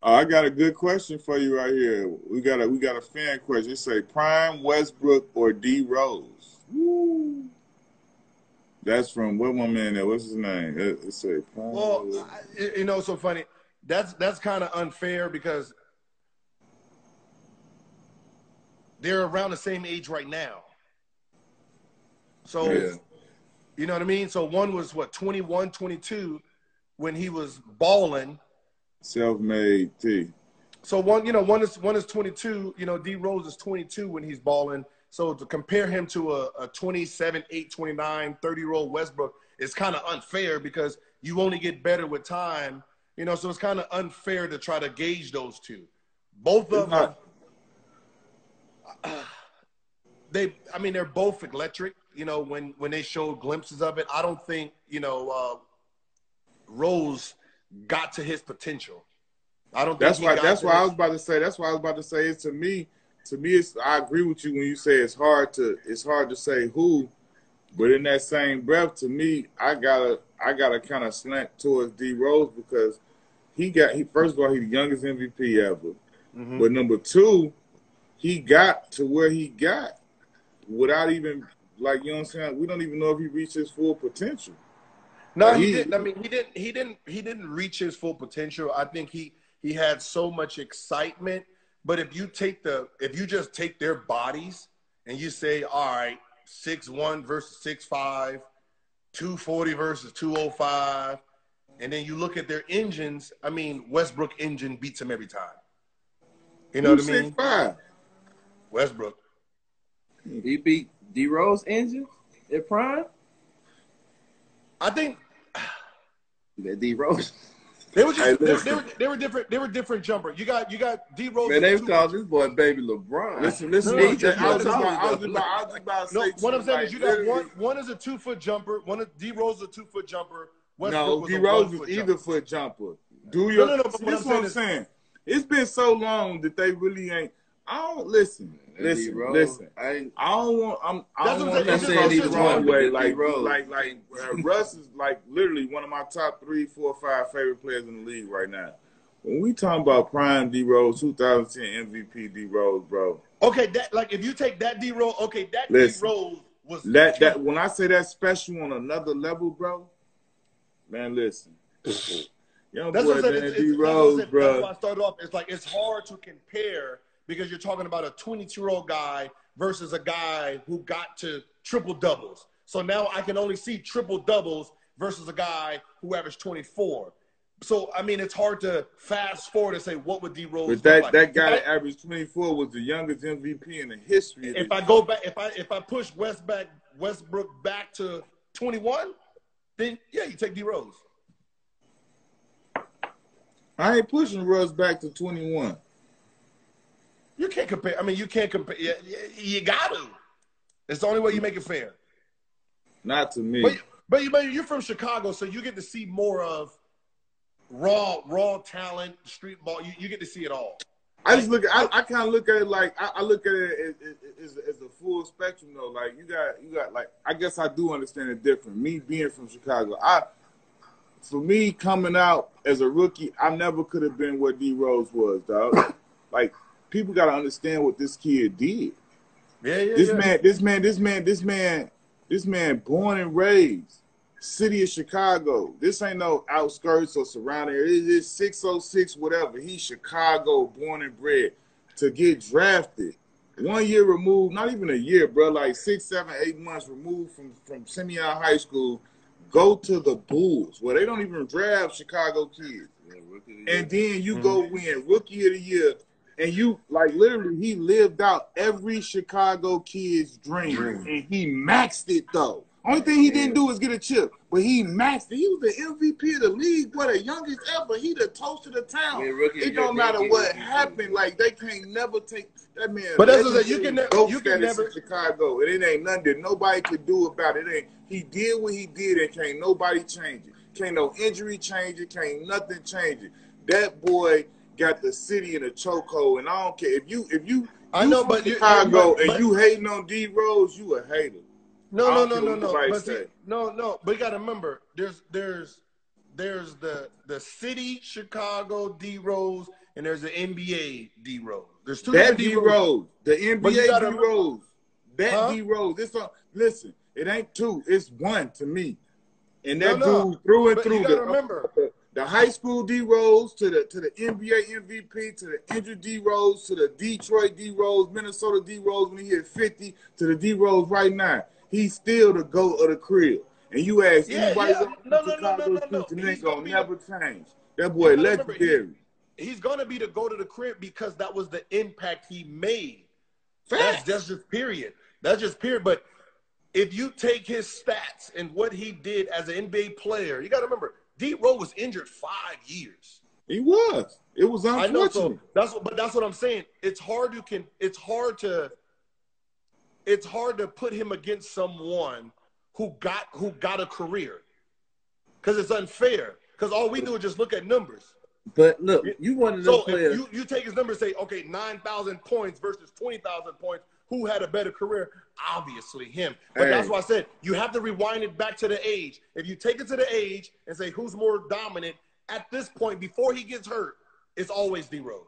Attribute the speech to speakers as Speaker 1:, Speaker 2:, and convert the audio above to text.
Speaker 1: Oh, I got a good question for you right here. We got a fan question. It say Prime Westbrook or D Rose. Woo. That's from what one man there? What's his name? It say Prime.
Speaker 2: Well, you know, so funny. That's kind of unfair because they're around the same age right now. So,
Speaker 1: Yeah.
Speaker 2: you know what I mean? So one was what, 21, 22 when he was balling.
Speaker 1: Self-made T.
Speaker 2: So one is 22, you know, D Rose is 22 when he's balling. So to compare him to a 27, 8, 29, 30-year-old Westbrook is kind of unfair because you only get better with time, you know, so it's kind of unfair to try to gauge those two. Both of them, they're both electric, you know, when they show glimpses of it. I don't think, you know, Rose got to his potential. I don't think
Speaker 1: that's why I was about to say. That's why I was about to say it to me. To me, I agree with you when you say it's hard to say who, but in that same breath, to me, I gotta kind of slant towards D Rose because first of all, he's the youngest MVP ever, but number two, he got to where he got without even, like, you know what I'm saying. We don't even know if he reached his full potential.
Speaker 2: No, like, he didn't. I mean, he didn't reach his full potential. I think he had so much excitement. But if you just take their bodies and you say, all right, 6'1" versus 6'5", 240 versus 205, and then you look at their engines, I mean, Westbrook engine beats him every time. You know what I mean?
Speaker 1: 6'5"?
Speaker 2: Westbrook.
Speaker 3: He beat D Rose engine at prime?
Speaker 2: I think
Speaker 3: that D Rose.
Speaker 2: They were different. They were different jumper. You got D Rose.
Speaker 3: Man, they call this boy Baby LeBron.
Speaker 1: Listen. I was about to say.
Speaker 2: What I'm saying is, you got one is a 2-foot jumper. D Rose is a 2-foot jumper.
Speaker 1: No, D Rose is either foot jumper. This is what I'm saying. It's been so long that they really ain't. I don't listen. I don't want. I don't want to say it the wrong way. Like Russ is like literally one of my top 3, 4, 5 favorite players in the league right now. When we talking about prime D Rose, 2010 MVP D Rose, bro.
Speaker 2: Okay, if you take that D Rose, D Rose was
Speaker 1: that when I say that's special on another level, bro. Man, listen. Young boy, D Rose, bro.
Speaker 2: That's why I started off. It's like it's hard to compare. Because you're talking about a 22-year-old guy versus a guy who got to triple-doubles. So now I can only see triple-doubles versus a guy who averaged 24. So, I mean, it's hard to fast forward and say, what would D Rose
Speaker 1: do? But that guy that averaged 24 was the youngest MVP in the history of
Speaker 2: If I go back, if I push Westbrook back to 21, then, yeah, you take D Rose.
Speaker 1: I ain't pushing Russ back to 21.
Speaker 2: You can't compare. I mean, you can't compare. You got to. It's the only way you make it fair.
Speaker 1: Not to me.
Speaker 2: But you're from Chicago, so you get to see more of raw talent, street ball. You get to see it all.
Speaker 1: I just look. I kind of look at it like I look at it as a full spectrum though. Like you got like I guess I do understand it different. Me being from Chicago, for me coming out as a rookie, I never could have been what D Rose was, dog. Like. People got to understand what this kid did. This man, born and raised, city of Chicago. This ain't no outskirts or surrounding area. It's 606, whatever. He's Chicago, born and bred. To get drafted, 1 year removed, not even a year, bro. Like 6, 7, 8 months removed from Simeon High School. Go to the Bulls, where they don't even draft Chicago kids, and then you go win Rookie of the Year. And you, like, literally, he lived out every Chicago kid's dream. And he maxed it, though. Only thing he didn't do was get a chip. But he maxed it. He was the MVP of the league, boy, the youngest ever. He the toast of the town. It don't matter what happened. Like, they can't never take that man.
Speaker 2: But that's what you can never.
Speaker 1: Chicago. And it ain't nothing that nobody could do about it. He did what he did, and can't nobody change it. Can't no injury change it. Can't nothing change it. That boy got the city in a chokehold, and I don't care if you. I know, but Chicago and you hating on D Rose, you a hater.
Speaker 2: No. But you got to remember, there's the city Chicago D Rose, and there's an NBA D Rose. There's two
Speaker 1: That
Speaker 2: different
Speaker 1: D Rose, the NBA D Rose, that D Rose. Listen, it ain't two, it's one to me. And that dude through and through,
Speaker 2: you gotta remember
Speaker 1: the high school D Rose to the NBA MVP to the injured D Rose to the Detroit D Rose, Minnesota D Rose when he hit 50 to the D Rose right now. He's still the GOAT of the crib. And you ask anybody
Speaker 2: no.
Speaker 1: and it ain't gonna never change. That boy legendary.
Speaker 2: He's gonna be the GOAT of the crib because that was the impact he made.
Speaker 1: Facts.
Speaker 2: That's just period. That's just period. But if you take his stats and what he did as an NBA player, you got to remember, D Rose was injured 5 years.
Speaker 1: He was. It was unfortunate. I know,
Speaker 2: so that's what I'm saying. It's hard to put him against someone who got a career, because it's unfair. Because all we do is just look at numbers.
Speaker 3: But look, you one of those players.
Speaker 2: If you take his numbers and say, okay, 9,000 points versus 20,000 points. Who had a better career? Obviously him. But that's why I said you have to rewind it back to the age. If you take it to the age and say who's more dominant, at this point, before he gets hurt, it's always D Rose.